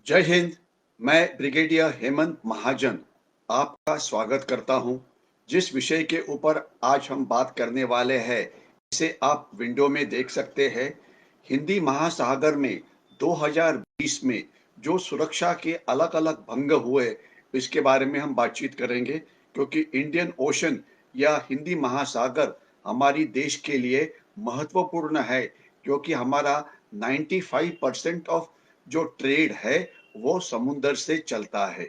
जय हिंद। मैं ब्रिगेडियर हेमंत महाजन आपका स्वागत करता हूं। जिस विषय के ऊपर आज हम बात करने वाले हैं, इसे आप विंडो में देख सकते हैं। हिंदी महासागर में 2020 में जो सुरक्षा के अलग-अलग भंग हुए, इसके बारे में हम बातचीत करेंगे, क्योंकि इंडियन ओशन या हिंदी महासागर हमारी देश के लिए महत्वपूर्ण है, क्योंकि हमारा 95% ऑफ जो ट्रेड है वो समुंदर से चलता है।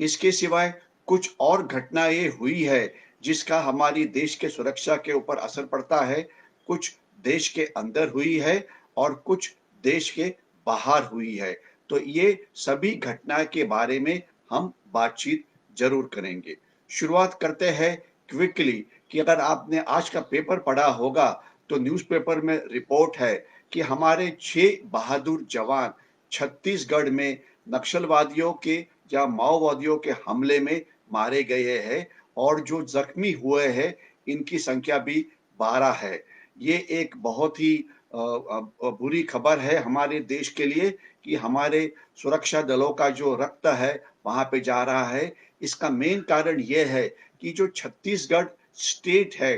इसके सिवाय कुछ और घटनाएं हुई है जिसका हमारी देश के सुरक्षा के ऊपर असर पड़ता है। कुछ देश के अंदर हुई है और कुछ देश के बाहर हुई है। तो ये सभी घटना के बारे में हम बातचीत जरूर करेंगे। शुरुआत करते हैं क्विकली कि अगर आपने आज का पेपर पढ़ा होगा तो न्यूज़पेपर में रिपोर्ट है कि हमारे 6 बहादुर जवान छत्तीसगढ़ में नक्सलवादियों के या माओवादियों के हमले में मारे गए हैं और जो जख्मी हुए हैं इनकी संख्या भी 12 है। ये एक बहुत ही बुरी खबर है हमारे देश के लिए कि हमारे सुरक्षा दलों का जो रक्त है वहां पे जा रहा है। इसका मेन कारण ये है कि जो छत्तीसगढ़ स्टेट है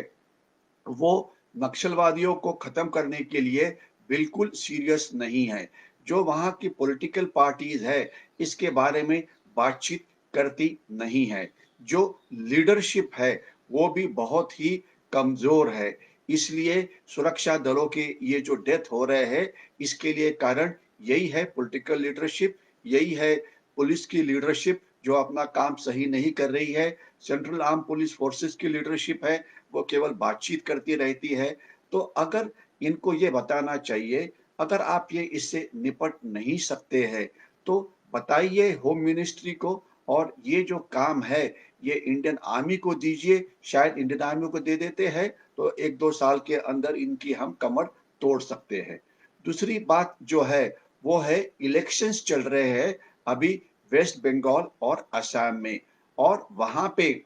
वो नक्सलवादियों को खत्म करने के लिए बिल्कुल सीरियस नहीं है। जो वहाँ की पॉलिटिकल पार्टीज है इसके बारे में बातचीत करती नहीं है। जो लीडरशिप है वो भी बहुत ही कमजोर है। इसलिए सुरक्षा दलों के ये जो डेथ हो रहे हैं इसके लिए कारण यही है पॉलिटिकल लीडरशिप, यही है पुलिस की लीडरशिप जो अपना काम सही नहीं कर रही है। सेंट्रल आर्म पुलिस फोर्सेस की लीडरशिप है वो केवल बातचीत करती रहती है। तो अगर इनको ये बताना चाहिए, अगर आप ये इससे निपट नहीं सकते हैं तो बताइए होम मिनिस्ट्री को, और ये जो काम है ये इंडियन आर्मी को दीजिए। शायद इंडियन आर्मी को दे देते हैं तो 1-2 साल के अंदर इनकी हम कमर तोड़ सकते हैं। दूसरी बात जो है वो है इलेक्शंस चल रहे हैं अभी वेस्ट बंगाल और असम में, और वहां पे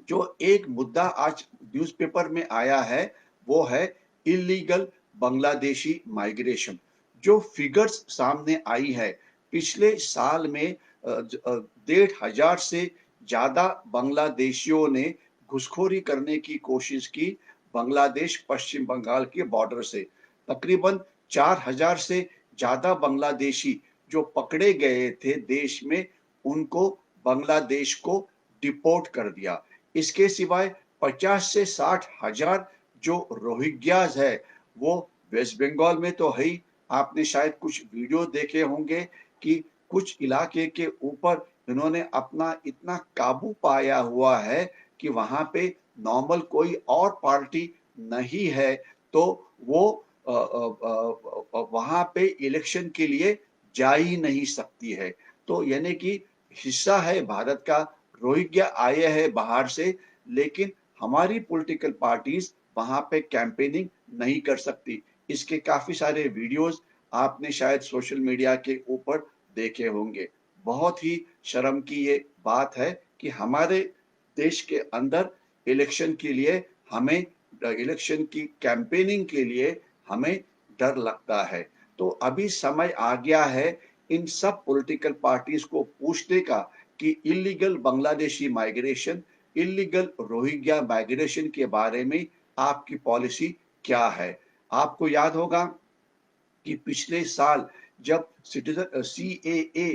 जो एक मुद्दा आज न्यूज़पेपर में आया है वो है इलीगल बांग्लादेशी माइग्रेशन। जो फिगर्स सामने आई है पिछले साल में 1,500 से ज्यादा बांग्लादेशियों ने घुसखोरी करने की कोशिश की बांग्लादेश पश्चिम बंगाल के बॉर्डर से। तकरीबन 4,000 से ज्यादा बांग्लादेशी जो पकड़े गए थे देश में, उनको बांग्लादेश को डिपोर्ट कर दिया। इसके सिवाय 50 से 60 हजार जो रोहिंग्याज है वो वेस्ट बंगाल में तो है ही। आपने शायद कुछ वीडियो देखे होंगे कि कुछ इलाके के ऊपर इन्होंने अपना इतना काबू पाया हुआ है कि वहां पे नॉर्मल कोई और पार्टी नहीं है तो वो वहां पे इलेक्शन के लिए जा ही नहीं सकती है। तो यानी कि हिस्सा है भारत का, रोहिंग्या आए हैं बाहर से, लेकिन हमारी पॉलिटिकल पार्टीज वहां पे कैंपेनिंग नहीं कर सकती। इसके काफी सारे वीडियोस आपने शायद सोशल मीडिया के ऊपर देखे होंगे। बहुत ही शर्म की ये बात है कि हमारे देश के अंदर इलेक्शन के लिए हमें इलेक्शन की कैंपेनिंग के लिए हमें डर लगता है। तो अभी समय आ गया है इन सब पॉलिटिकल पार्टीज को पूछने का कि illegal Bangladeshi migration, illegal Rohingya migration के बारे में आपकी पॉलिसी क्या है। आपको याद होगा कि पिछले साल जब सिटीजन सीएए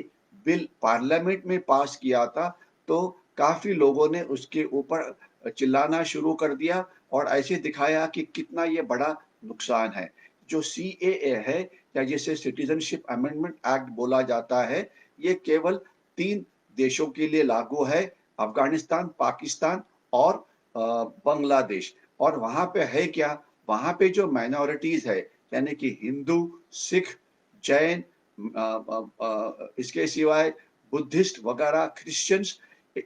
बिल पार्लियामेंट में पास किया था तो काफी लोगों ने उसके ऊपर चिल्लाना शुरू कर दिया और ऐसे दिखाया कि कितना ये बड़ा नुकसान है। जो सीएए है या जिसे सिटीजनशिप अमेंडमेंट एक्ट बोला जाता है, ये केवल 3 देशों के लिए लागू है, अफगानिस्तान, पाकिस्तान और बांग्लादेश। और वहां पे है क्या, वहां पे जो माइनॉरिटीज है यानी कि हिंदू, सिख, जैन, इसके सिवाय बुद्धिस्ट वगैरह क्रिश्चियंस,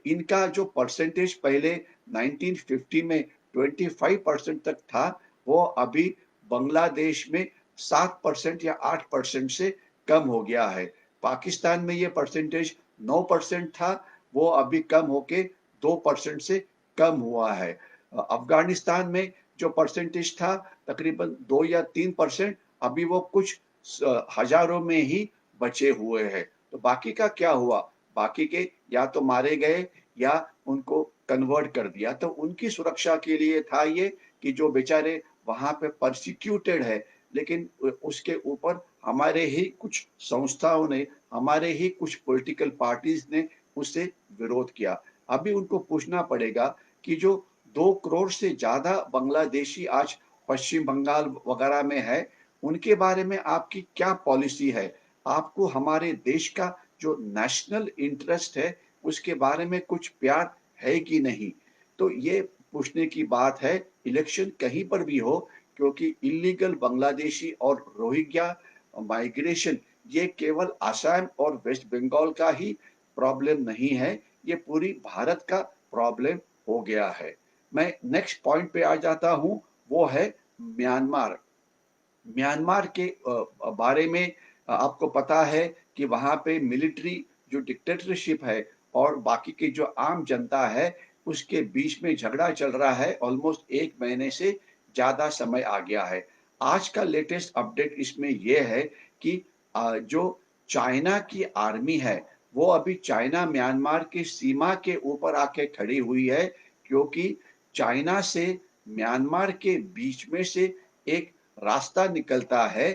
इनका जो परसेंटेज पहले 1950 में 25% तक था वो अभी बांग्लादेश में 7% या 8% से कम हो गया है। पाकिस्तान में ये परसेंटेज 9% था, वो अभी कम होके 2% से कम हुआ है। अफगानिस्तान में जो परसेंटेज था तकरीबन 2 या 3%, अभी वो कुछ हजारों में ही बचे हुए हैं। तो बाकी का क्या हुआ? बाकी के या तो मारे गए या उनको कन्वर्ट कर दिया। तो उनकी सुरक्षा के लिए था ये कि जो बेचारे वहाँ पे पर्सिक्यूटेड है, लेकिन उसके ऊपर हमारे ही कुछ संस्थाओं ने, हमारे ही कुछ पॉलिटिकल पार्टीज़ ने उससे विरोध किया। अभी उनको पूछना पड़ेगा कि जो 2 करोड़ से ज़्यादा बांग्लादेशी आज पश्चिम बंगाल वगैरह में है, उनके बारे में आपकी क्या पॉलिसी है? आपको हमारे देश का जो नेशनल इंटरेस्ट है, उसके बारे में कुछ प्यार है कि नहीं? तो ये पूछने की बात है, इलेक्शन कहीं पर भी हो, क्योंकि इल्लीगल बांग्लादेशी और रोहिंग्या माइग्रेशन ये केवल असम और वेस्ट बंगाल का ही प्रॉब्लम नहीं है, ये पूरी भारत का प्रॉब्लम हो गया है। मैं नेक्स्ट पॉइंट पे आ जाता हूँ, वो है म्यांमार। म्यांमार के बारे में आपको पता है कि वहाँ पे मिलिट्री जो डिक्टेटरशिप है और बाकी की जो आम जनता है, उसके बीच में झगड़ा चल रहा है, ऑलमोस्ट 1 महीने से ज़्यादा समय आ गया है। आज का लेटेस्ट अपडेट इसमें ये है कि जो चाइना की आर्मी है, वो अभी चाइना म्यांमार की सीमा के ऊपर आके खड़ी हुई है, क्योंकि चाइना से म्यांमार के बीच में से एक रास्ता निकलता है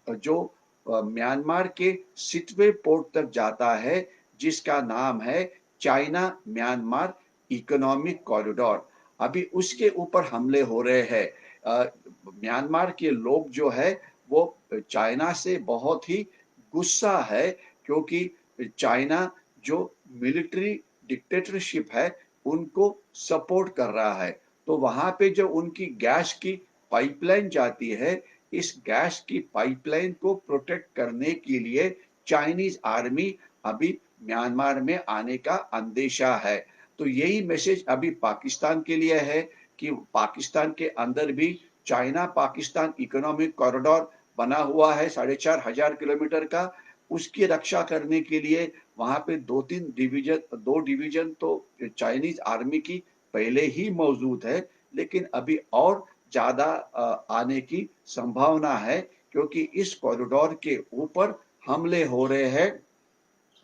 जो म्यांमार के सिटवे पोर्ट तक जाता है, जिसका नाम है चाइना म्यांमार इकोनॉमिक कॉरिडोर। अभी उसके ऊपर हमले हो रहे हैं। म्यांमार के लोग जो है वो चाइना से बहुत ही गुस्सा है, क्योंकि चाइना जो मिलिट्री डिक्टेटरशिप है उनको सपोर्ट कर रहा है। तो वहाँ पे जो उनकी गैस की पाइपलाइन जाती है, इस गैस की पाइपलाइन को प्रोटेक्ट करने के लिए चाइनीज आर्मी अभी म्यांमार में आने का अंदेशा है। तो यही मैसेज अभी पाकिस्तान के लिए है कि पाकिस्तान के अंदर भी चाइना पाकिस्तान इकोनॉमिक कॉरिडोर बना हुआ है 4,500 किलोमीटर का। उसकी रक्षा करने के लिए वहाँ पे 2 डिवीजन तो चाइनीज आर्मी की पहले ही मौजूद है, लेकिन अभी और ज़्यादा आने की संभावना है, क्योंकि इस कॉरिडोर के ऊपर हमले हो रहे हैं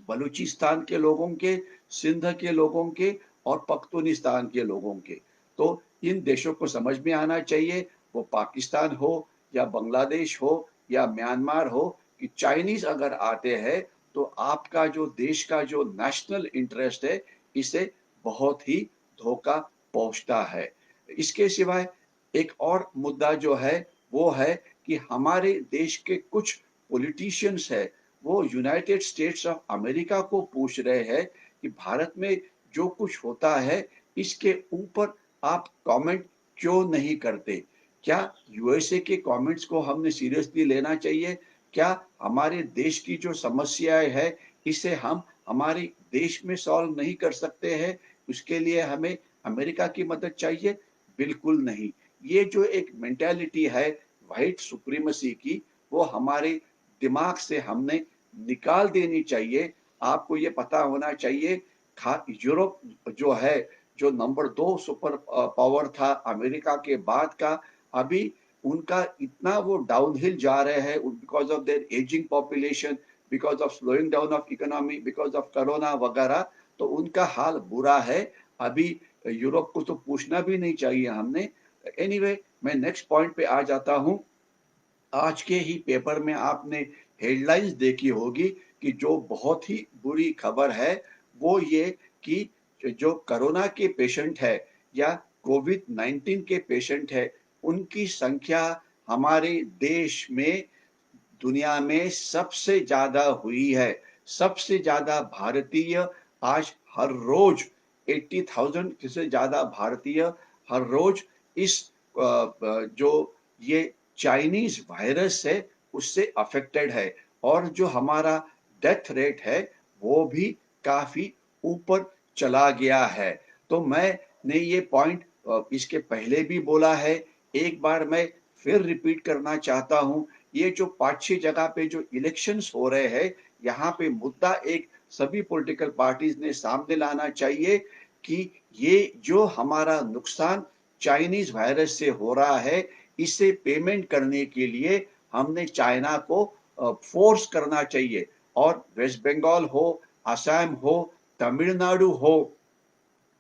बलूचिस्तान के लोगों के, सिंध के लोगों के और पख्तूनिस्तान के लोगों के। तो इन देशों को समझ में आना चाहिए, वो पाकिस्तान हो या बांग्लादेश हो या म्यांमार हो, कि चाइनीज अगर आते हैं तो आपका जो देश का जो नेशनल इंटरेस्ट है, इसे बहुत ही धोखा पहुंचता है। इसके सिवाय एक और मुद्दा जो है वो है कि हमारे देश के कुछ पॉलिटिशियंस है, वो यूनाइटेड स्टेट्स ऑफ अमेरिका को पूछ रहे हैं कि भारत में जो कुछ होता है इसके ऊपर आप कमेंट क्यों नहीं करते? क्या यूएसए के कमेंट्स को हमने सीरियसली लेना चाहिए? क्या हमारे देश की जो समस्याएं है इसे हम हमारे देश में सॉल्व नहीं कर सकते हैं? उसके लिए हमें अमेरिका की मदद चाहिए? बिल्कुल नहीं। ये जो एक मेंटालिटी है व्हाइट सुप्रीमेसी की, वो हमारे दिमाग से हमने निकाल देनी चाहिए। आपको ये पता होना चाहिए, यूरोप जो है, जो नंबर 2 सुपर पावर था अमेरिका के बाद का, अभी उनका इतना वो डाउनहिल जा रहे हैं because of their ageing population, because of slowing down of economy, because of corona वगैरह। तो उनका हाल बुरा है। अभी यूरोप को तो पूछना भी नहीं चाहिए हमने। एनीवे, मैं नेक्स्ट पॉइंट पे आ जाता हूँ। आज के ही पेपर में आपने हेडलाइंस देखी होगी कि जो बहुत ही बुरी खबर है वो ये कि जो कोरोना के पेशेंट है या कोविड-19 के पेशेंट है, उनकी संख्या हमारे देश में दुनिया में सबसे ज्यादा हुई है। सबसे ज्यादा भारतीय आज हर रोज 80,000 से ज्यादा भारतीय हर रोज इस जो ये चाइनीज वायरस है उससे अफेक्टेड है, और जो हमारा डेथ रेट है वो भी काफी ऊपर चला गया है। तो मैंने ये पॉइंट इसके पहले भी बोला है, एक बार मैं फिर रिपीट करना चाहता हूँ। ये जो 5-6 जगह पे जो इलेक्शंस हो रहे हैं, यहाँ पे मुद्दा एक सभी पॉलिटिकल पार्टीज ने सामने लाना चाहिए कि ये जो हमारा नुकसान चाइनीज वायरस से हो रहा है, इसे पेमेंट करने के लिए हमने चाइना को फोर्स करना चाहिए। और वेस्ट बंगाल हो, असम हो, तमिलनाडु हो,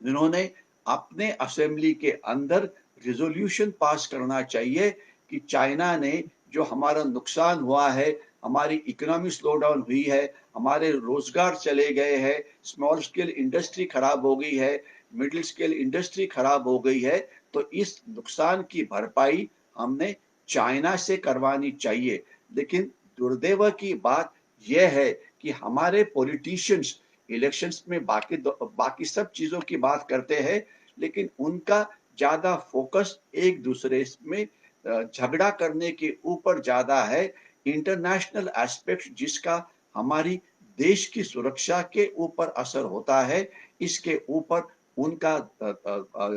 इन्होंने अपने असेंबली के अंदर रिजोल्यूशन पास करना चाहिए कि चाइना ने जो हमारा नुकसान हुआ है, हमारी इकोनॉमी स्लो डाउन हुई है, हमारे रोजगार चले गए हैं, स्मॉल स्केल इंडस्ट्री खराब हो गई है, मिडिल स्केल इंडस्ट्री खराब हो गई है, तो इस नुकसान की भरपाई हमने चाइना से करवानी चाहिए। लेकिन दुर्दैव की बात यह है कि हमारे पॉलिटिशियंस इलेक्शंस में बाकी सब चीजों की बात करते हैं, लेकिन उनका ज्यादा फोकस एक दूसरे में झगड़ा करने के ऊपर ज्यादा है। इंटरनेशनल एस्पेक्ट जिसका हमारी देश की सुरक्षा के ऊपर असर होता है, इसके ऊपर उनका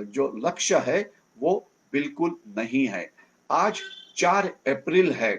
जो लक्ष्य है वो बिल्कुल नहीं है। आज 4 अप्रैल है।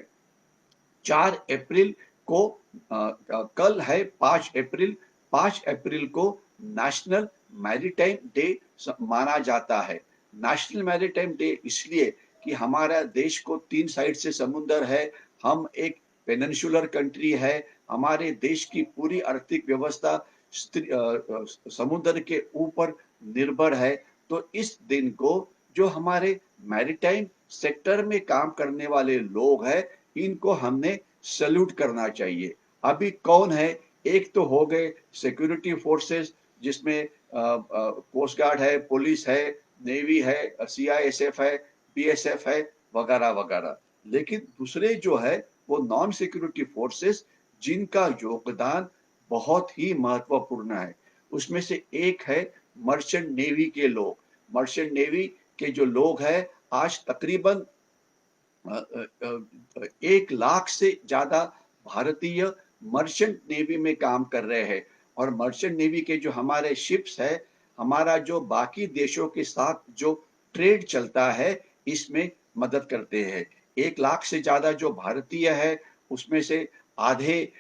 4 अप्रैल को कल है 5 अप्रैल। 5 अप्रैल को नेशनल मैरीटाइम डे माना जाता है। नेशनल मैरीटाइम डे इसलिए कि हमारा देश को 3 साइड से समुंदर है, हम एक पेनिनसुलर कंट्री है, हमारे देश की पूरी आर्थिक व्यवस्था समुद्र के ऊपर निर्भर है। तो इस दिन को जो हमारे मैरीटाइम सेक्टर में काम करने वाले लोग हैं, इनको हमने सैल्यूट करना चाहिए। अभी कौन है? एक तो हो गए सिक्योरिटी फोर्सेस जिसमें कोस्ट गार्ड है, पुलिस है, नेवी है, सीआईएसएफ है, बीएसएफ है, वगैरह वगैरह। लेकिन दूसरे जो है वो नॉन सिक्योरिटी फोर्सेस जिनका योगदान बहुत ही महत्वपूर्ण है। उसमें से एक है मर्चेंट नेवी के लोग। मर्चेंट नेवी के जो लोग हैं आज तकरीबन 1 लाख से ज्यादा भारतीय मर्चेंट नेवी में काम कर रहे हैं। और मर्चेंट नेवी के जो हमारे शिप्स है, हमारा जो बाकी देशों के साथ जो ट्रेड चलता है, इसमें मदद करते हैं। 1 लाख से ज्यादा जो भारतीय है, उसमें से आधे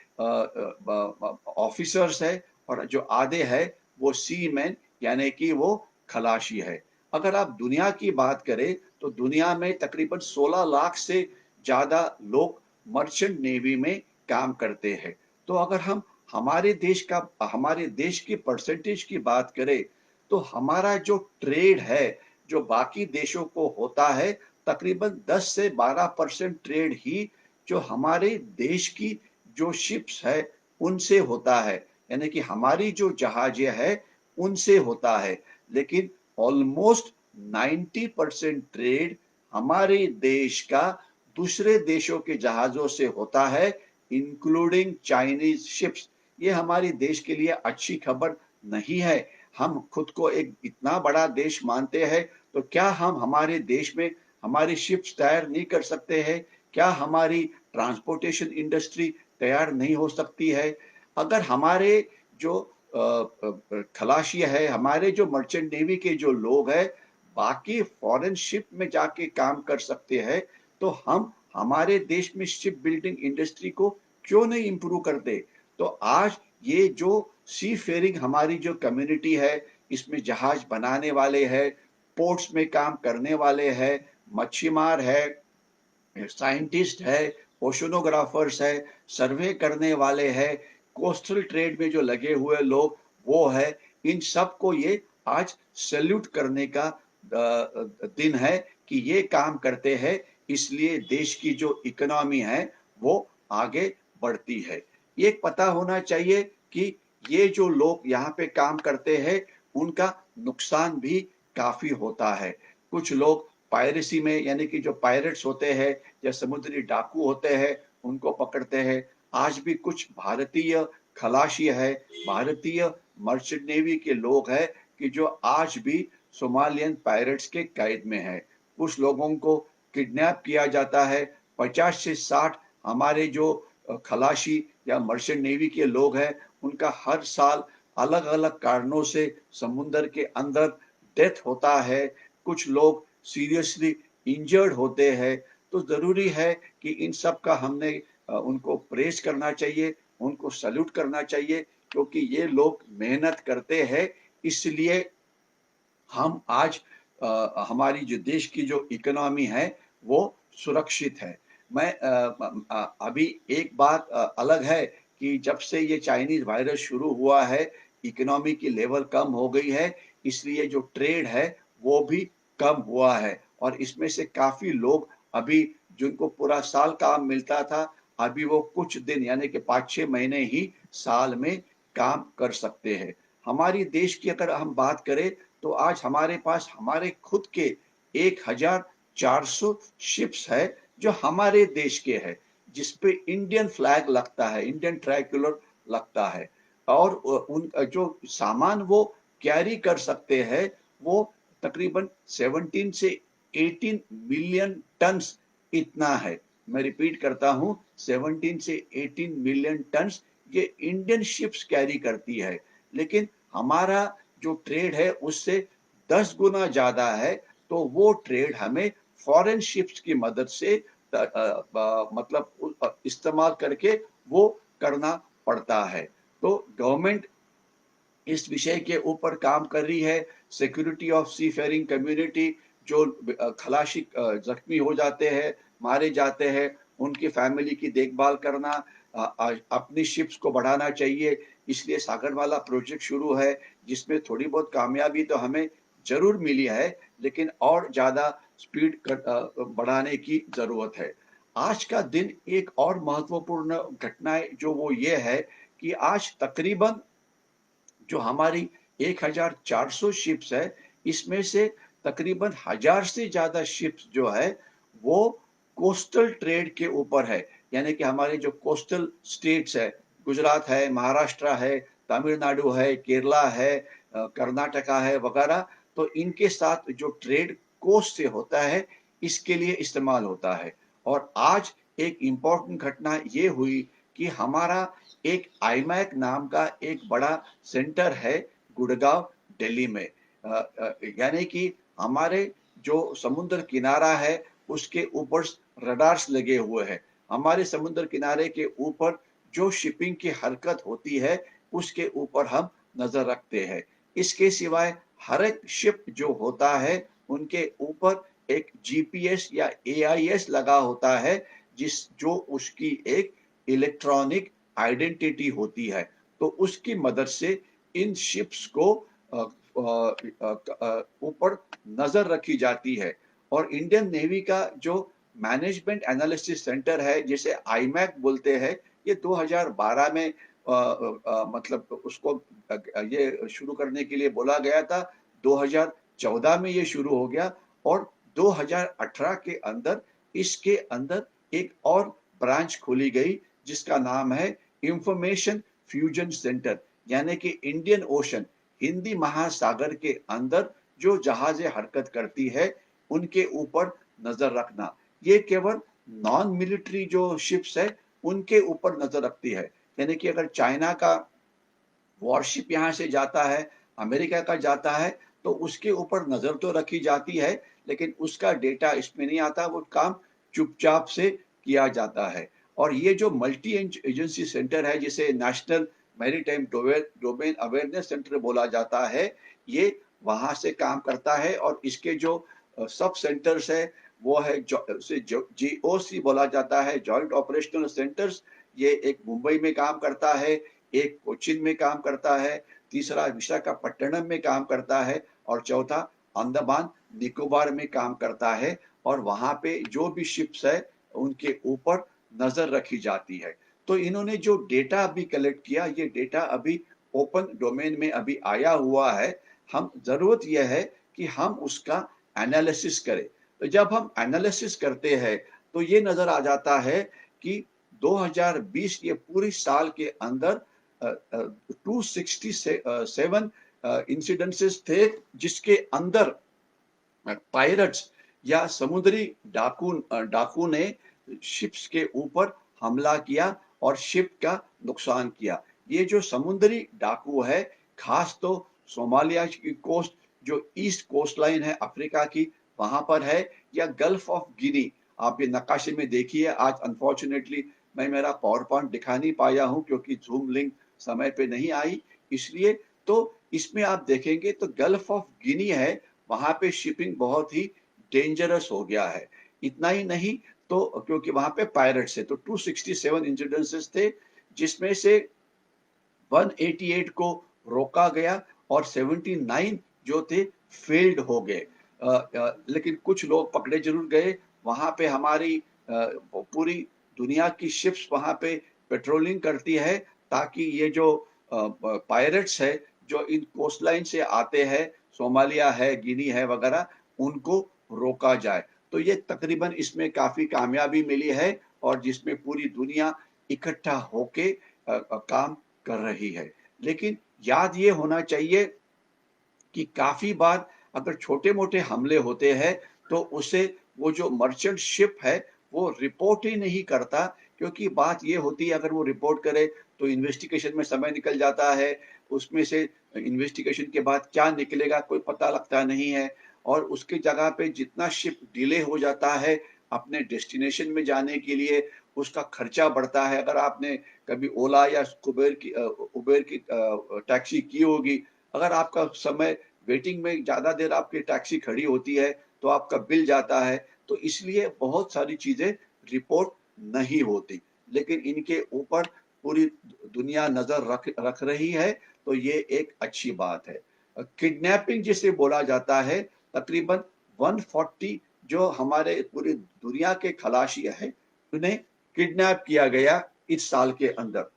ऑफिसर्स है और जो आधे है वो सीमैन यानी कि वो खलासी है। अगर आप दुनिया की बात करें तो दुनिया में तकरीबन 16 लाख से ज्यादा लोग मर्चेंट नेवी में काम करते हैं। तो अगर हम हमारे देश की परसेंटेज की बात करें तो हमारा जो ट्रेड है, जो बाकी देशों को होता है, तकरीबन 10 से 12% ट्रेड ही जो हमारे देश की जो शिप्स है उनसे होता है, यानी कि हमारी जो जहाजें है उनसे होता है। लेकिन ऑलमोस्ट 90% ट्रेड हमारे देश का दूसरे देशों के जहाजों से होता है, इंक्लूडिंग चाइनीज शिप्स। ये हमारे देश के लिए अच्छी खबर नहीं है। हम खुद को एक इतना बड़ा देश मानते हैं, तो क्या हम हमारे देश में हमारी शिप्स तैयार नहीं कर सकते हैं? क्या हमारी ट्रांसपोर्टेशन इंडस्ट्री तैयार नहीं हो सकती है? अगर हमारे जो खलासी है, हमारे जो मर्चेंट नेवी के जो लोग हैं, बाकी फॉरेन शिप में जाके काम कर सकते हैं, तो हम हमारे देश में शिप बिल्डिंग इंडस्ट्री को क्यों नहीं इम्प्रूव करते? तो आज ये जो सी फेयरिंग हमारी जो कम्युनिटी है, इसमें जहाज बनाने वाले हैं, पोर्ट्स में काम करने वाले हैं, मच्छीमार है, साइंटिस्ट है, ओशनोग्राफर्स है, सर्वे करने वाले हैं, कोस्टल ट्रेड में जो लगे हुए लोग वो है, इन सबको ये आज सैल्यूट करने का दिन है कि ये काम करते हैं, इसलिए देश की जो इकोनॉमी है वो आगे बढ़ती है। ये पता होना चाहिए कि ये जो लोग यहाँ पे काम करते हैं उनका नुकसान भी काफी होता है। कुछ लोग पायरेसी में, यानी कि जो पायरेट्स होते हैं या समुद्री डाकू होते हैं, उनको पकड़ते हैं। आज भी कुछ भारतीय खलाशी है, भारतीय मर्चेंट नेवी के लोग हैं कि जो आज भी सोमालियन पायरेट्स के कैद में है। कुछ लोगों को किडनैप किया जाता है। 50 से 60 हमारे जो खलाशी या मर्चेंट नेवी के लोग हैं, उनका हर साल अलग अलग कारणों से समुद्र के अंदर डेथ होता है। कुछ लोग सीरियसली इंजर्ड होते हैं। तो जरूरी है कि इन सब का हमने उनको प्रेज करना चाहिए, उनको सल्यूट करना चाहिए, क्योंकि ये लोग मेहनत करते हैं, इसलिए हम आज हमारी जो देश की जो इकोनॉमी है वो सुरक्षित है। मैं अभी एक बात अलग है कि जब से ये चाइनीज वायरस शुरू हुआ है, इकोनॉमी की लेवल कम हो गई है, इसलिए जो ट्रेड है वो भी कम हुआ है और इसमें से काफ़ी लोग अभी जिनको पूरा साल काम मिलता था, अभी वो कुछ दिन यानी कि 5-6 महीने ही साल में काम कर सकते हैं। हमारी देश की अगर हम बात करें, तो आज हमारे पास हमारे खुद के 1400 शिप्स है, जो हमारे देश के हैं, जिस पे इंडियन फ्लैग लगता है, इंडियन ट्राइकलर लगता है और उन जो सामान वो कैरी कर सकते हैं, वो तकरीबन 17 से 18 मिलियन टन्स इतना है। मैं रिपीट करता हूँ, 17 से 18 मिलियन टन्स ये इंडियन शिप्स कैरी करती है। लेकिन हमारा जो ट्रेड है उससे 10 गुना ज़्यादा है, तो वो ट्रेड हमें फॉरेन शिप्स की मदद से मतलब इस्तेमाल करके वो करना पड़ता है। तो गवर्नमेंट इस विषय के ऊपर काम कर रही है। Security of seafaring community जो खलाशी जख्मी हो जाते हैं, मारे जाते हैं, उनकी फैमिली की देखभाल करना, अपनी शिप्स को बढ़ाना चाहिए। इसलिए सागरमाला प्रोजेक्ट शुरू है, जिसमें थोड़ी बहुत कामयाबी तो हमें जरूर मिली है, लेकिन और ज्यादा स्पीड बढ़ाने की जरूरत है। आज का दिन एक और महत्वपूर्ण घटना जो वो ये है कि आज तकरीबन जो हमारी 1400 शिप्स है, इसमें से तकरीबन 1000 से ज़्यादा शिप्स जो है, वो कोस्टल ट्रेड के ऊपर है। यानी कि हमारे जो कोस्टल स्टेट्स है, गुजरात है, महाराष्ट्र है, तमिलनाडु है, केरला है, कर्नाटका है वगैरह, तो इनके साथ जो ट्रेड कोस्ट से होता है, इसके लिए इस्तेमाल होता है। और आज एक इम्पोर्टेंट घटना ये हुई कि हमारा एक आईमैक नाम का एक बड़ा सेंटर है गुड़गांव, दिल्ली में। यानी कि हमारे जो समुद्र किनारा है, उसके ऊपर रडार्स लगे हुए हैं। हमारे समुद्र किनारे के ऊपर जो शिपिंग की हरकत होती है, उसके ऊपर हम नजर रखते हैं। इसके सिवाय हर एक शिप जो होता है, उनके ऊपर एक जीपीएस या एआईएस लगा होता है, जो उसकी एक इलेक्ट्रॉनिक आइडेंटिटी होती है। तो उसकी मदद से इन शिप्स को ऊपर नजर रखी जाती है। और इंडियन नेवी का जो मैनेजमेंट एनालिसिस सेंटर है, जिसे आईमैक बोलते हैं, ये 2012 में मतलब उसको ये शुरू करने के लिए बोला गया था। 2014 में ये शुरू हो गया और 2018 के अंदर इसके अंदर एक और ब्रांच खोली गई, जिसका नाम है इंफॉर्मेशन फ्यूजन सेंटर। यानी कि इंडियन ओशन, हिंदी महासागर के अंदर जो जहाजें हरकत करती है, उनके ऊपर नजर रखना। ये केवल नॉन मिलिट्री जो शिप्स है, उनके ऊपर नजर रखती है। यानी कि अगर चाइना का वॉरशिप यहाँ से जाता है, अमेरिका का जाता है, तो उसके ऊपर नजर तो रखी जाती है, लेकिन उसका डेटा इसमें नहीं आता, वो काम चुपचाप से किया जाता है। और ये जो मल्टी एजेंसी सेंटर है, जिसे national maritime domain awareness centre बोला जाता है, ये वहां से काम करता है। और इसके जो सब सेंटर्स है, वो है जीओसी बोला जाता है, जॉइंट ऑपरेशनल सेंटर्स। ये एक मुंबई में काम करता है, एक कोचिन में काम करता है, तीसरा विशाखापट्टनम में काम करता है और चौथा अंडमान निकोबार में काम करता है। और वहां पे जो भी शिप्स है, उनके ऊपर नजर रखी जाती है। तो इन्होंने जो डेटा अभी कलेक्ट किया, ये डेटा अभी ओपन डोमेन में अभी आया हुआ है। हम जरूरत यह है कि हम उसका एनालिसिस करें। तो जब हम एनालिसिस करते हैं, तो ये नजर आ जाता है कि 2020 ये पूरी साल के अंदर 267 इंसिडेंसेस थे, जिसके अंदर पायरेट्स या समुद्री डाकू ने शिप्स के ऊपर हमला किया और शिप का नुकसान किया। ये जो समुद्री डाकू है, खास तो सोमालिया की कोस्ट, जो ईस्ट कोस्ट लाइन है अफ्रीका की, वहां पर है, या गल्फ ऑफ गिनी। आप ये नक्काशे में देखिए। आज अनफॉर्चुनेटली मैं मेरा पावर पॉइंट दिखा नहीं पाया हूं, क्योंकि जूम लिंक समय पे नहीं आई, इसलिए। तो इसमें आप देखेंगे तो गल्फ ऑफ गिनी है, वहां पे शिपिंग बहुत ही डेंजरस हो गया है। इतना ही नहीं, तो क्योंकि वहां पे पायरेट्स है, तो 267 इंसिडेंसेस थे, जिसमें से 188 को रोका गया और 79 जो थे फेल्ड हो गए। लेकिन कुछ लोग पकड़े जरूर गए। वहाँ पे हमारी पूरी दुनिया की शिप्स वहाँ पे पेट्रोलिंग करती है ताकि ये जो पायरेट्स है जो इन कोस्ट लाइन से आते हैं, सोमालिया है, गिनी है वगैरह, उनको रोका जाए। तो ये तकरीबन इसमें काफी कामयाबी मिली है और जिसमें पूरी दुनिया इकट्ठा होके काम कर रही है। लेकिन याद ये होना चाहिए कि काफ़ी बार अगर छोटे-मोटे हमले होते हैं, तो उसे वो जो मर्चेंट शिप है, वो रिपोर्ट ही नहीं करता, क्योंकि बात ये होती है अगर वो रिपोर्ट करे, तो इन्वेस्टिगेशन में समय निकल जाता है, उसमें से इन्वेस्टिगेशन के बाद क्या निकलेगा कोई पता लगता नहीं है और उसकी जगह पे जितना शिप डिले हो जाता है, अपने डेस्टिनेशन में जाने के लिए उसका खर्चा बढ़ता है। अगर आपने कभी ओला या उबेर की टैक्सी की होगी, अगर आपका समय वेटिंग में ज़्यादा देर आपकी टैक्सी खड़ी होती है, तो आपका बिल जाता है। तो इसलिए बहुत सारी चीज़ें रिपोर्ट नहीं होती। लेकिन इनके ऊपर पूरी दुनिया नज़र रख रख रही है, तो ये एक अच्छी बात है। किडनैपिंग जिसे बोला जाता है, तकरीबन 140 जो हमारे पूरी दुनिया के खलाशी हैं, उन्हें किडनैप किया गया इस साल के अंदर।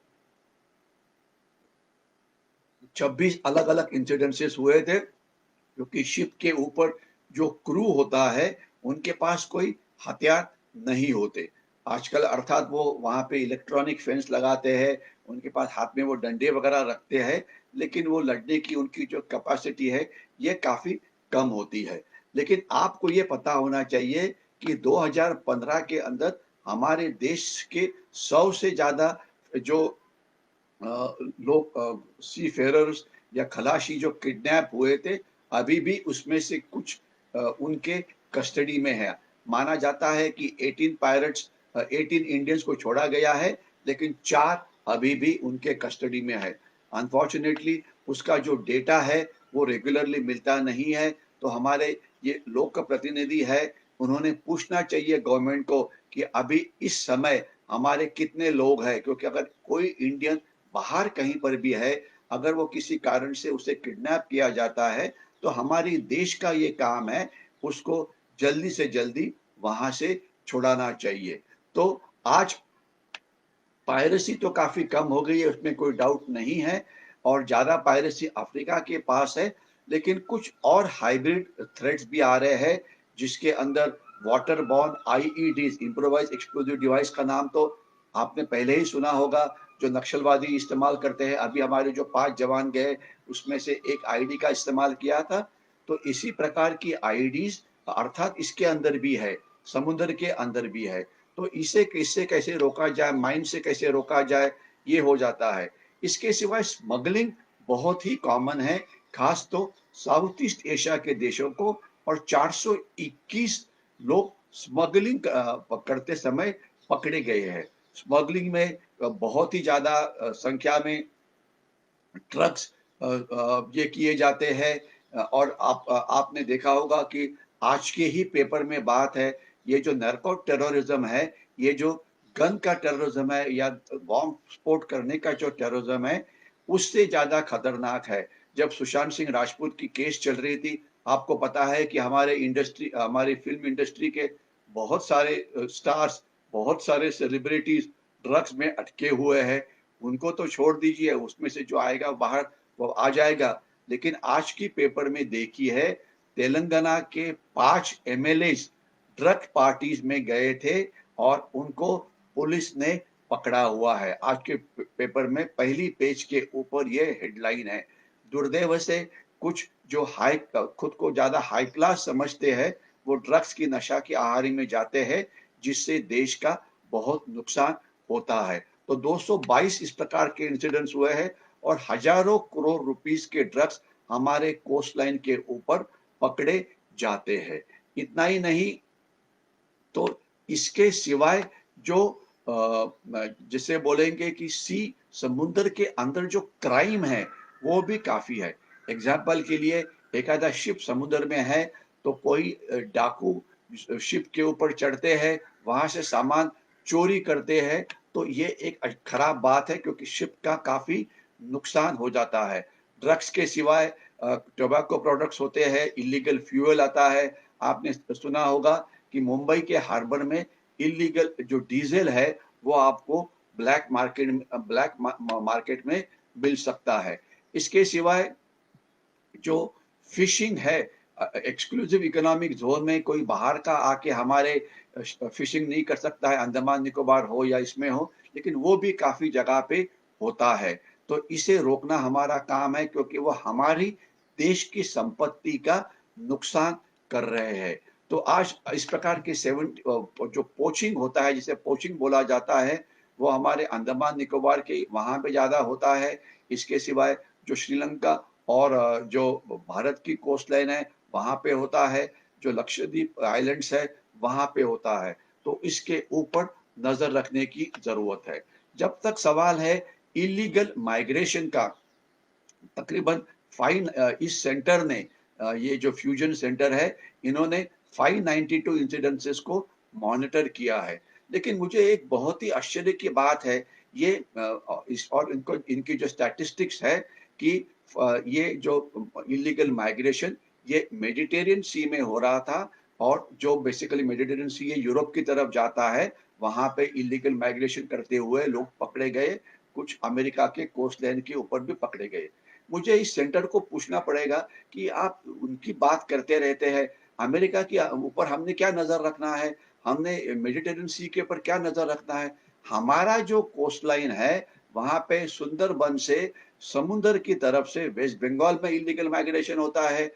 26 अलग-अलग इंसिडेंसेस हुए थे, क्योंकि शिप के ऊपर जो क्रू होता है, उनके पास कोई हथियार नहीं होते। आजकल अर्थात वो वहाँ पे इलेक्ट्रॉनिक फेंस लगाते हैं, उनके पास हाथ में वो डंडे वगैरह रखते हैं, लेकिन वो लड़ने की उनकी जो कैपेसिटी है, ये काफ़ी कम होती है। लेकिन आपको ये पता होना चाहिए कि 2015 के अंदर हमारे देश के 100 से ज़्यादा जो लोग सी फेरर्स या खलाशी जो किडनैप हुए थे, अभी भी उसमें से कुछ उनके कस्टडी में है। माना जाता है कि 18 पायरेट्स 18 इंडियंस को छोड़ा गया है, लेकिन 4 अभी भी उनके कस्टडी में है। अनफॉर्चुनेटली उसका जो डेटा है, वो रेगुलरली मिलता नहीं है, तो हमारे ये लोक प्रतिनिधि है, उन्होंने पूछना चाहिए गवर्नमेंट को कि अभी इस समय हमारे कितने लोग हैं, क्योंकि अगर कोई इंडियन बाहर कहीं पर भी है, अगर वो किसी कारण से उसे किडनैप किया जाता है, तो हमारी देश का ये काम है, उसको जल्दी से जल्दी वहाँ से छुड़ाना चाहिए। तो आज पायरेसी तो काफ़ी कम हो गई है, उसमें कोई डाउट नहीं है और ज़्यादा पायरेसी अफ्रीका के पास है, लेकिन कुछ और हाइब्रिड थ्रेट्स भी आ रहे हैं, जिसके अंदर वाटर बॉर्न आईईडीज़ इम्प्रोवाइज़्ड एक्सप्लोजिव डिवाइस का नाम तो आपने पहले ही सुना होगा, जो नक्सलवादी इस्तेमाल करते हैं। अभी हमारे जो 5 जवान गए, उसमें से एक आईईडी का इस्तेमाल किया था। तो इसी प्रकार की आईईडीज़ अर्थात इसके अंदर भी है, समुद्र के अंदर भी है। तो इससे कैसे रोका जाए, माइन से कैसे रोका जाए, ये हो जाता है। इसके सिवाय स्मगलिंग बहुत ही कॉमन है, खास तो साउथ ईस्ट एशिया के देशों को, और 421 लोग स्मगलिंग करते समय पकड़े गए हैं। स्मगलिंग में बहुत ही ज़्यादा संख्या में ड्रग्स ये किए जाते हैं। और आपने देखा होगा कि आज के ही पेपर में बात है, ये जो नार्को टेररिज्म है, ये जो गन का टेररिज्म है या बॉम्ब स्फोट करने का जो टेररिज्म है, उससे ज़्यादा खतरनाक है। जब सुशांत सिंह राजपूत की केस चल रही थी, आपको पता है कि हमारी फ़िल्म इंडस्ट्री के बहुत सारे स्टार्स, बहुत सारे सेलिब्रिटीज़ ड्रग्स में अटके हुए हैं। उनको तो छोड़ दीजिए, उसमें से जो आएगा बाहर वो आ जाएगा। लेकिन आज की पेपर में देखी है, तेलंगाना के 5 एमएलएज़ ड्रग पार्टीज में गए थे और उनको पुलिस ने पकड़ा हुआ है। आज के पेपर में पहली पेज के ऊपर ये हेडलाइन है। दुर्दैव से कुछ जो खुद को ज़्यादा हाई क्लास समझते हैं, वो ड्रग्स की नशा की आहारी में जाते हैं, जिससे देश का बहुत नुकसान होता है। तो 222 इस प्रकार के इंसिडेंट्स हुए हैं और हजारों करोड़ रुपीस के ड्रग्स हमारे कोस्ट लाइन के ऊपर पकड़े जाते हैं। इतना ही नहीं, तो इसके सिवाय जो जिसे बोलेंगे कि समुद्र के अंदर जो क्राइम है, वो भी काफ़ी है। एग्ज़ाम्पल के लिए एक आधा शिप समुद्र में है, तो कोई डाकू शिप के ऊपर चढ़ते हैं, वहाँ से सामान चोरी करते हैं, तो ये एक खराब बात है क्योंकि शिप का काफ़ी नुकसान हो जाता है। ड्रग्स के सिवाय टोबैको प्रोडक्ट्स होते हैं, इल्लीगल फ्यूल आता है। आपने सुना होगा कि मुंबई के हार्बर में इल्लीगल जो डीज़ल है, वो आपको ब्लैक मार्केट में मिल सकता है। इसके सिवाय जो फिशिंग है, एक्सक्लूसिव इकोनॉमिक जोन में कोई बाहर का आके हमारे फिशिंग नहीं कर सकता है, अंडमान निकोबार हो या इसमें हो, लेकिन वो भी काफ़ी जगह पे होता है। तो इसे रोकना हमारा काम है क्योंकि वो हमारी देश की संपत्ति का नुकसान कर रहे हैं। तो आज इस प्रकार की जो पोचिंग होता है, जिसे पोचिंग बोला जाता है, वो हमारे अंडमान निकोबार के वहाँ पे ज़्यादा होता है। इसके सिवाय जो श्रीलंका और जो भारत की कोस्ट लाइन है, वहाँ पे होता है, जो लक्षद्वीप आइलैंड्स है, वहाँ पे होता है। तो इसके ऊपर नज़र रखने की ज़रूरत है। जब तक सवाल है इल्लीगल माइग्रेशन का, तकरीबन इस सेंटर ने ये जो फ्यूजन सेंटर है, इन्होंने 592 इंसिडेंसेस को मॉनिटर किया है। लेकिन मुझे एक बहुत ही आश्चर्य की बात है, ये इस और इनको इनकी जो स्टैटिस्टिक्स है कि ये जो इल्लीगल माइग्रेशन ये मेडिटेरियन सी में हो रहा था, और जो बेसिकली मेडिटेरियन सी है यूरोप की तरफ जाता है, वहाँ पे इल्लीगल माइग्रेशन करते हुए लोग पकड़े गए, कुछ अमेरिका के कोस्ट लाइन के ऊपर भी पकड़े गए। मुझे इस सेंटर को पूछना पड़ेगा कि आप उनकी बात करते रहते हैं, अमेरिका के ऊपर हमने क्या नज़र रखना है? हमने मेडिटेरियन सी के ऊपर क्या नज़र रखना है? हमारा जो कोस्ट लाइन है, वहाँ पे सुंदरबन से समुद्र की तरफ से वेस्ट बंगाल में इल्लीगल माइग्रेशन होता है,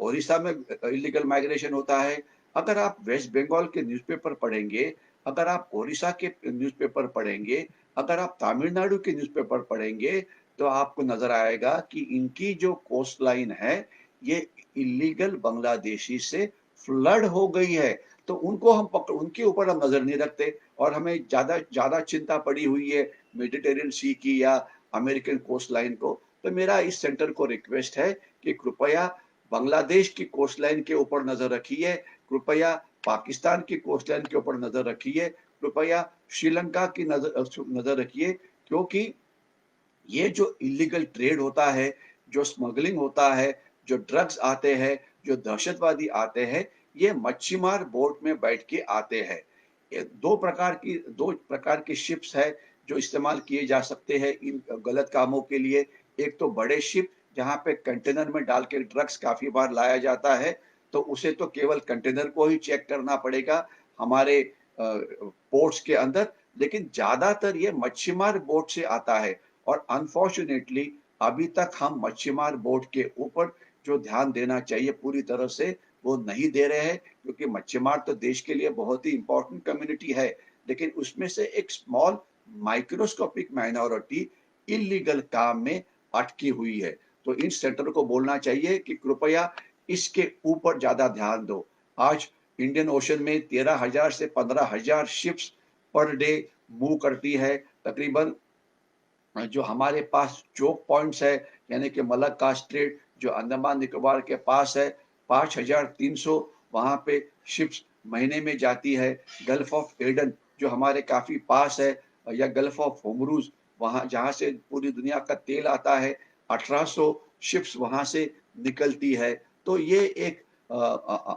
ओडिशा में इल्लीगल माइग्रेशन होता है। अगर आप वेस्ट बंगाल के न्यूज़पेपर पढ़ेंगे, अगर आप ओडिशा के न्यूज़पेपर पढ़ेंगे, अगर आप तमिलनाडु के न्यूज़पेपर पढ़ेंगे, तो आपको नज़र आएगा कि इनकी जो कोस्ट लाइन है, ये इल्लीगल बांग्लादेशी से फ्लड हो गई है। तो उनके ऊपर हम नज़र नहीं रखते, और हमें ज़्यादा ज़्यादा चिंता पड़ी हुई है मेडिटेरियन सी की या अमेरिकन कोस्ट लाइन को। तो मेरा इस सेंटर को रिक्वेस्ट है कि कृपया बांग्लादेश की कोस्ट लाइन के ऊपर नज़र रखिए, कृपया पाकिस्तान की कोस्ट लाइन के ऊपर नज़र रखिए, कृपया श्रीलंका की नज़र रखिए, क्योंकि ये जो इल्लीगल ट्रेड होता है, जो स्मगलिंग होता है, जो ड्रग्स आते हैं, जो दहशतवादी आते हैं, ये मच्छीमार बोट में बैठ के आते हैं। ये 2 प्रकार की शिप्स है जो इस्तेमाल किए जा सकते हैं इन गलत कामों के लिए। एक तो बड़े शिप, जहाँ पे कंटेनर में डाल के ड्रग्स काफ़ी बार लाया जाता है, तो उसे तो केवल कंटेनर को ही चेक करना पड़ेगा हमारे पोर्ट्स के अंदर, लेकिन ज़्यादातर ये मच्छीमार बोट से आता है। और अनफॉर्चुनेटली अभी तक हम मच्छीमार बोर्ड के ऊपर जो ध्यान देना चाहिए पूरी तरह से वो नहीं दे रहे हैं, क्योंकि मच्छीमार तो देश के लिए बहुत ही इंपॉर्टेंट कम्युनिटी है, लेकिन उसमें से एक स्मॉल माइक्रोस्कोपिक माइनॉरिटी इलीगल काम में अटकी हुई है। तो इन सेंटर को बोलना चाहिए कि कृपया इसके ऊपर ज्यादा ध्यान दो। आज इंडियन ओशन में 13,000 से 15,000 शिप्स पर डे मूव करती है। तकरीबन जो हमारे पास चोक पॉइंट्स है, यानी कि मलक्का स्ट्रेट जो अंडमान निकोबार के पास है, 5,300 वहाँ पे शिप्स महीने में जाती है। गल्फ ऑफ एडन जो हमारे काफ़ी पास है, या गल्फ ऑफ होमरूज वहाँ जहाँ से पूरी दुनिया का तेल आता है, 1,800 शिप्स वहाँ से निकलती है। तो ये एक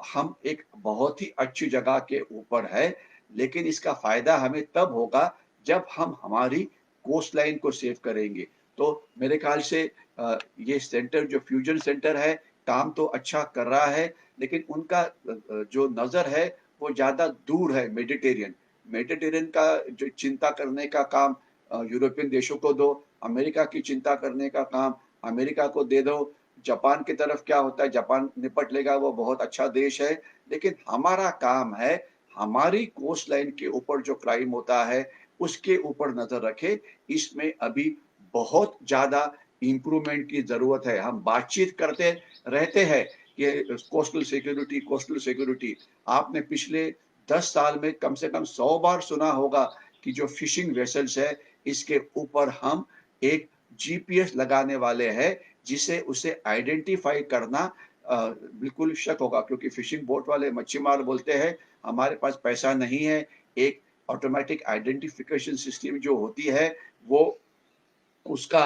हम एक बहुत ही अच्छी जगह के ऊपर है, लेकिन इसका फ़ायदा हमें तब होगा जब हम हमारी कोस्ट लाइन को सेव करेंगे। तो मेरे ख्याल से ये सेंटर जो फ्यूजन सेंटर है, काम तो अच्छा कर रहा है, लेकिन उनका जो नज़र है वो ज़्यादा दूर है मेडिटेरियन। मेडिटेरियन का जो चिंता करने का काम यूरोपियन देशों को दो, अमेरिका की चिंता करने का काम अमेरिका को दे दो। जापान की तरफ क्या होता है, जापान निपट लेगा, वो बहुत अच्छा देश है। लेकिन हमारा काम है, हमारी कोस्ट लाइन के ऊपर जो क्राइम होता है, उसके ऊपर नज़र रखें। इसमें अभी बहुत ज़्यादा इम्प्रूवमेंट की ज़रूरत है। हम बातचीत करते रहते हैं कि कोस्टल सिक्योरिटी। आपने पिछले 10 साल में कम से कम 100 बार सुना होगा कि जो फिशिंग वेसल्स है, इसके ऊपर हम एक जीपीएस लगाने वाले हैं, जिसे उसे आइडेंटिफ़ाई करना बिल्कुल शक होगा, क्योंकि फिशिंग बोट वाले मच्छीमार बोलते हैं, हमारे पास पैसा नहीं है, एक ऑटोमेटिक आइडेंटिफिकेशन सिस्टम जो होती है वो उसका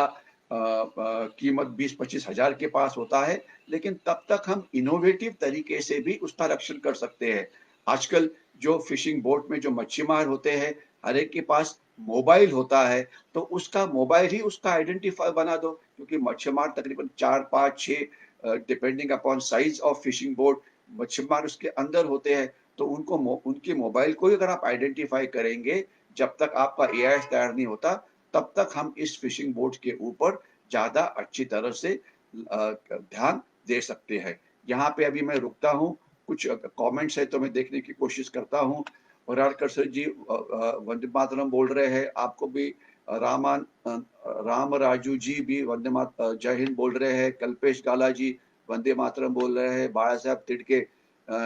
कीमत 20-25 हज़ार के पास होता है, लेकिन तब तक हम इनोवेटिव तरीके से भी उसका रक्षण कर सकते हैं। आजकल जो फ़िशिंग बोट में जो मच्छीमार होते हैं, हर एक के पास मोबाइल होता है, तो उसका मोबाइल ही उसका आइडेंटिफ़ायर बना दो, क्योंकि मच्छीमार तकरीबन 4, 5, 6 depending upon size of phishing boat मच्छीमार उसके अंदर होते हैं, तो उनके मोबाइल को ही अगर आप आइडेंटिफ़ाई करेंगे, जब तक आपका एआई तैयार नहीं होता, तब तक हम इस फ़िशिंग बोट के ऊपर ज़्यादा अच्छी तरह से ध्यान दे सकते हैं। यहाँ पे अभी मैं रुकता हूँ, कुछ कमेंट्स है तो मैं देखने की कोशिश करता हूँ। वराडकर सर जी वंदे मातरम बोल रहे हैं, आपको भी राम राजू जी भी जय हिंद बोल रहे हैं, कल्पेश गाला जी वंदे मातरम बोल रहे हैं, बाळा साहब तिडके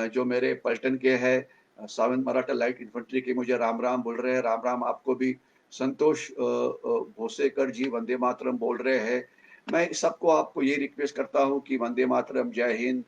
जो मेरे पलटन के हैं, 7th मराठा लाइट इन्फंट्री के मुझे राम राम बोल रहे हैं, राम राम आपको भी। संतोष भोसेकर जी वंदे मातरम बोल रहे हैं। मैं सबको आपको ये रिक्वेस्ट करता हूँ कि वंदे मातरम, जय हिंद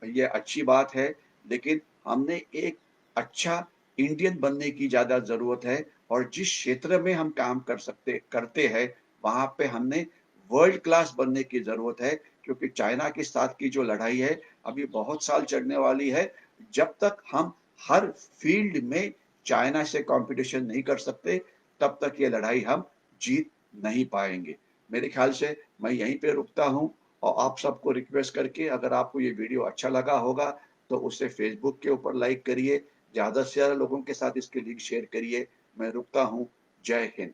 ये अच्छी बात है, लेकिन हमने एक अच्छा इंडियन बनने की ज़्यादा ज़रूरत है और जिस क्षेत्र में हम काम करते हैं, वहाँ पे हमने वर्ल्ड क्लास बनने की ज़रूरत है, क्योंकि चाइना के साथ की जो लड़ाई है, अभी बहुत साल चलने वाली है। जब तक हम हर फील्ड में चाइना से कॉम्पिटिशन नहीं कर सकते, तब तक ये लड़ाई हम जीत नहीं पाएँगे। मेरे ख़्याल से मैं यहीं पे रुकता हूँ और आप सबको रिक्वेस्ट करके अगर आपको ये वीडियो अच्छा लगा होगा, तो उसे फ़ेसबुक के ऊपर लाइक करिए, ज़्यादा से ज़्यादा लोगों के साथ इसकी लिंक शेयर करिए। मैं रुकता हूँ। जय हिंद।